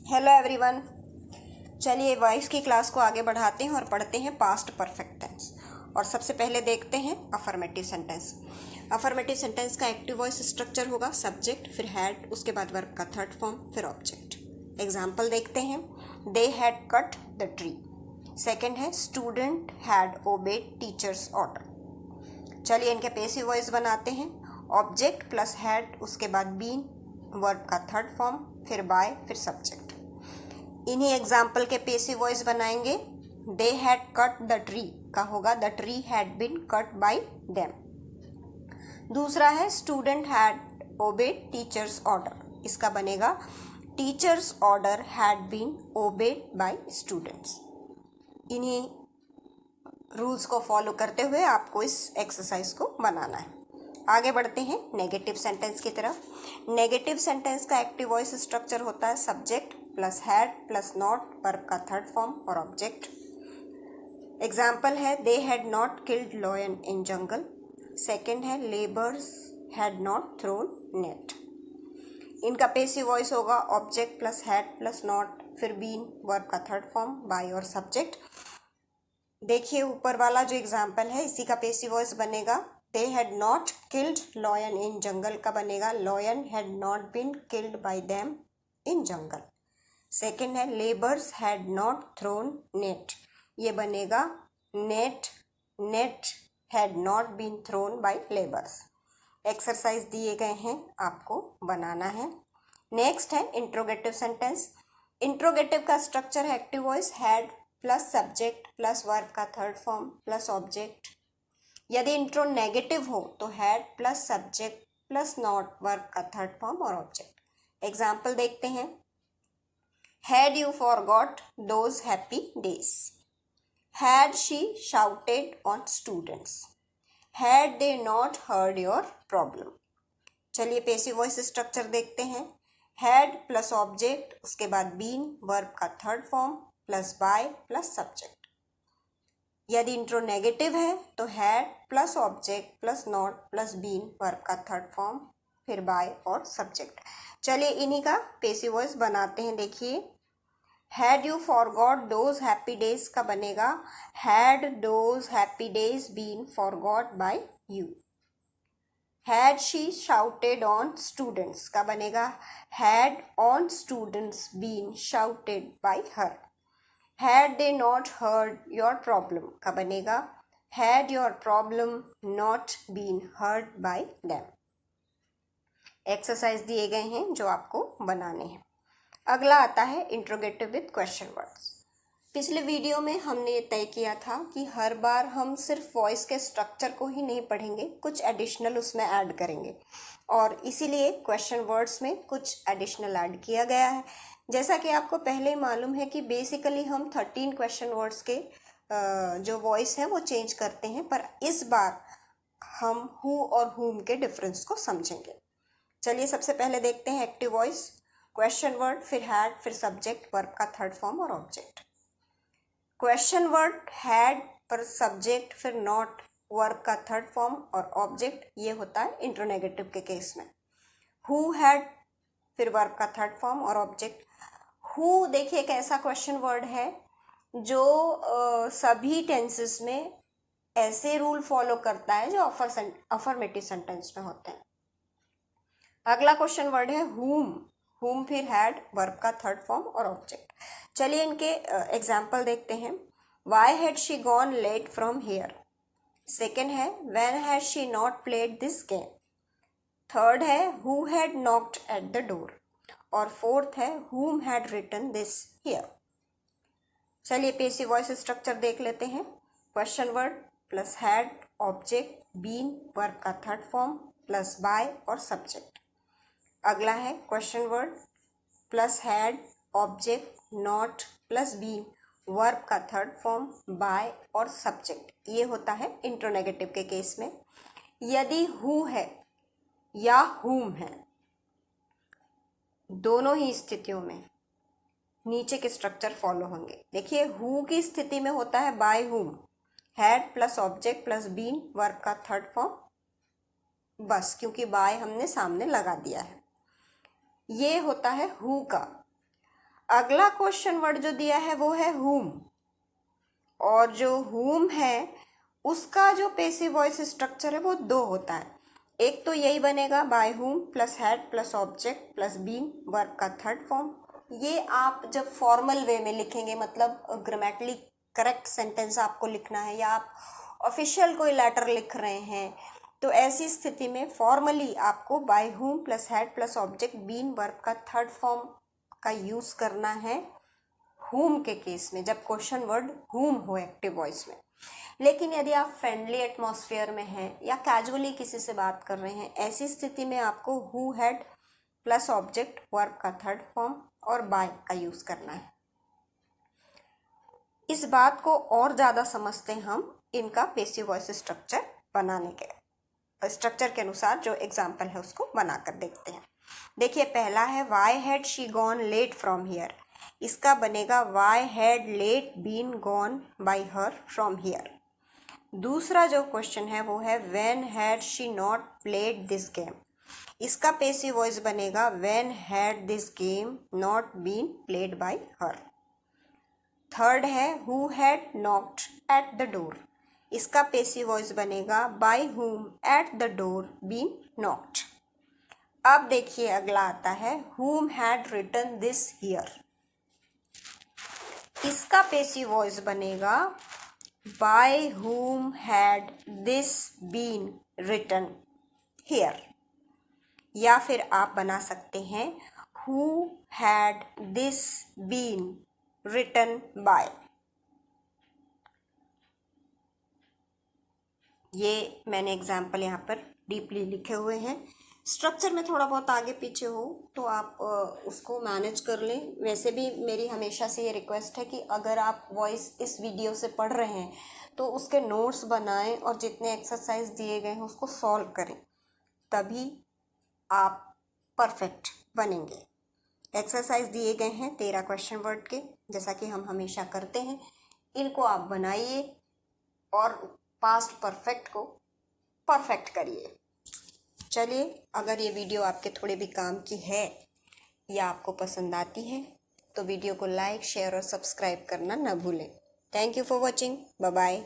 Hello everyone. चलिए voice की class को आगे बढ़ाते हैं और पढ़ते हैं पास्ट परफेक्ट टेंस। और सबसे पहले देखते हैं अफर्मेटिव सेंटेंस। अफर्मेटिव सेंटेंस का एक्टिव वॉइस स्ट्रक्चर होगा सब्जेक्ट, फिर हैड, उसके बाद वर्ब का थर्ड फॉर्म, फिर ऑब्जेक्ट। एग्जाम्पल देखते हैं। They had cut the tree. Second है student had obeyed teacher's order. चलिए इनके पैसिव वॉइस बनाते हैं। ऑब्जेक्ट प्लस हैड, उसके बाद बीन, वर्ब का थर्ड फॉर्म, फिर बाय, फिर सब्जेक्ट। इन्हीं एग्जाम्पल के पैसिव वॉइस बनाएंगे। They had cut the tree का होगा the tree had been cut by them. दूसरा है student had obeyed teacher's order, इसका बनेगा teacher's order had been obeyed by students. इन्हीं रूल्स को फॉलो करते हुए आपको इस एक्सरसाइज को बनाना है। आगे बढ़ते हैं नेगेटिव सेंटेंस की तरफ। नेगेटिव सेंटेंस का एक्टिव वॉइस स्ट्रक्चर होता है subject plus had plus not, verb का थर्ड फॉर्म और ऑब्जेक्ट। एग्जाम्पल है they had not killed lion in jungle. Second है labours had not thrown net. इनका पैसिव वॉइस होगा object plus had plus not, फिर been, verb का third form, by और subject. देखिए ऊपर वाला जो एग्जाम्पल है इसी का पैसिव वॉइस बनेगा they had not killed lion in jungle का बनेगा lion had not been killed by them in jungle. Second है labours had not thrown net, ये बनेगा net had not been thrown by labours. Exercise दिए गए हैं, आपको बनाना है। नेक्स्ट है इंट्रोगेटिव सेंटेंस। इंट्रोगेटिव का स्ट्रक्चर है active voice had plus subject plus verb का थर्ड फॉर्म प्लस ऑब्जेक्ट। यदि इंट्रो नेगेटिव हो तो had plus subject plus not, verb का थर्ड फॉर्म और ऑब्जेक्ट। एग्जाम्पल देखते हैं। Had you forgot those happy days? Had she shouted on students? Had they not heard your problem? चलिए passive voice structure देखते हैं। Had plus object, उसके बाद been, verb का third form plus by plus subject. यदि intro negative है तो had plus object plus not plus been, verb का थर्ड फॉर्म, फिर बाय और सब्जेक्ट। चलिए इन्हीं का पैसिव वॉइस बनाते हैं। देखिए had you forgot those happy days का बनेगा had those happy days been forgot by you. Had she shouted on students का बनेगा had on students been shouted by her. Had they not heard your problem का बनेगा had your problem not been heard by them. Exercise दिए गए हैं जो आपको बनाने हैं। अगला आता है इंट्रोगेटिव विद क्वेश्चन वर्ड्स। पिछले वीडियो में हमने ये तय किया था कि हर बार हम सिर्फ वॉइस के स्ट्रक्चर को ही नहीं पढ़ेंगे, कुछ एडिशनल उसमें ऐड करेंगे और इसीलिए क्वेश्चन वर्ड्स में कुछ एडिशनल ऐड किया गया है। जैसा कि आपको पहले ही मालूम है कि बेसिकली हम 13 क्वेश्चन वर्ड्स के जो वॉइस है वो चेंज करते हैं, पर इस बार हम हु और हुम के डिफरेंस को समझेंगे। चलिए सबसे पहले देखते हैं एक्टिव वॉइस। क्वेश्चन वर्ड, फिर हैड, फिर सब्जेक्ट, वर्ब का थर्ड फॉर्म और ऑब्जेक्ट। क्वेश्चन वर्ड हैड पर सब्जेक्ट, फिर नॉट, वर्ब का थर्ड फॉर्म और ऑब्जेक्ट, ये होता है इंट्रोनेगेटिव के केस में। हु हैड, फिर वर्ब का थर्ड फॉर्म और ऑब्जेक्ट। हु देखिए एक ऐसा क्वेश्चन वर्ड है जो सभी टेंसेस में ऐसे रूल फॉलो करता है जो अफर्मेटिव सेंटेंस में होते हैं। अगला क्वेश्चन वर्ड है हुम फिर हैड, वर्ब का थर्ड फॉर्म और ऑब्जेक्ट। चलिए इनके एग्जाम्पल देखते हैं। Why had she gone late from here. Second है when had she not played this game. Third है who had knocked at the door और फोर्थ है whom had written this here। चलिए पैसिव वॉइस स्ट्रक्चर देख लेते हैं। Question word plus had, object, been, verb का third form plus by और subject. अगला है question word plus had, object, not plus been, verb का थर्ड फॉर्म, बाय और सब्जेक्ट। ये होता है इंट्रोनेगेटिव के केस में। यदि हु है या हुम है, दोनों ही स्थितियों में नीचे के स्ट्रक्चर फॉलो होंगे। देखिए हु की स्थिति में होता है by whom, had plus object plus been, verb का थर्ड फॉर्म, बस क्योंकि बाय हमने सामने लगा दिया है। ये होता है हु का। अगला क्वेश्चन वर्ड जो दिया है वो है whom, और जो whom है उसका जो पैसिव वॉइस स्ट्रक्चर है वो दो होता है। एक तो यही बनेगा by whom plus had plus object plus been, verb का थर्ड फॉर्म। ये आप जब फॉर्मल वे में लिखेंगे, मतलब ग्रामेटिकली करेक्ट सेंटेंस आपको लिखना है, या आप ऑफिशियल कोई लेटर लिख रहे हैं, तो ऐसी स्थिति में फॉर्मली आपको by whom plus had plus object been, verb का थर्ड फॉर्म का यूज़ करना है whom के केस में, जब क्वेश्चन वर्ड whom हो एक्टिव वॉइस में। लेकिन यदि आप फ्रेंडली एटमॉस्फेयर में हैं या कैजुअली किसी से बात कर रहे हैं, ऐसी स्थिति में आपको who had plus object, verb का थर्ड फॉर्म और बाय का यूज़ करना है। इस बात को और ज़्यादा समझते हैं हम इनका पैसिव वॉइस स्ट्रक्चर बनाने के स्ट्रक्चर के अनुसार जो एग्जाम्पल है उसको बनाकर देखते हैं। देखिए, पहला है why had she gone late from here. इसका बनेगा why had late been gone by her from here. दूसरा जो क्वेश्चन है वो है when had she not played this game. इसका पैसिव वॉइस बनेगा when had this game not been played by her. Third है who had knocked at the door. इसका passive voice बनेगा by whom at the door been knocked. अब देखिए अगला आता है whom had written this here. इसका पैसिव वॉइस बनेगा by whom had this been written here, या फिर आप बना सकते हैं who had this been written by. ये मैंने एग्जाम्पल यहाँ पर डीपली लिखे हुए हैं। स्ट्रक्चर में थोड़ा बहुत आगे पीछे हो तो आप उसको मैनेज कर लें। वैसे भी मेरी हमेशा से ये रिक्वेस्ट है कि अगर आप वॉइस इस वीडियो से पढ़ रहे हैं तो उसके नोट्स बनाएं और जितने एक्सरसाइज दिए गए हैं उसको सॉल्व करें, तभी आप परफेक्ट बनेंगे। एक्सरसाइज दिए गए हैं 13 क्वेश्चन वर्ड के, जैसा कि हम हमेशा करते हैं। इनको आप बनाइए और पास्ट परफेक्ट को परफेक्ट करिए। चलिए, अगर ये वीडियो आपके थोड़े भी काम की है या आपको पसंद आती है तो वीडियो को लाइक, शेयर और सब्सक्राइब करना ना भूलें। Thank you for watching. Bye bye.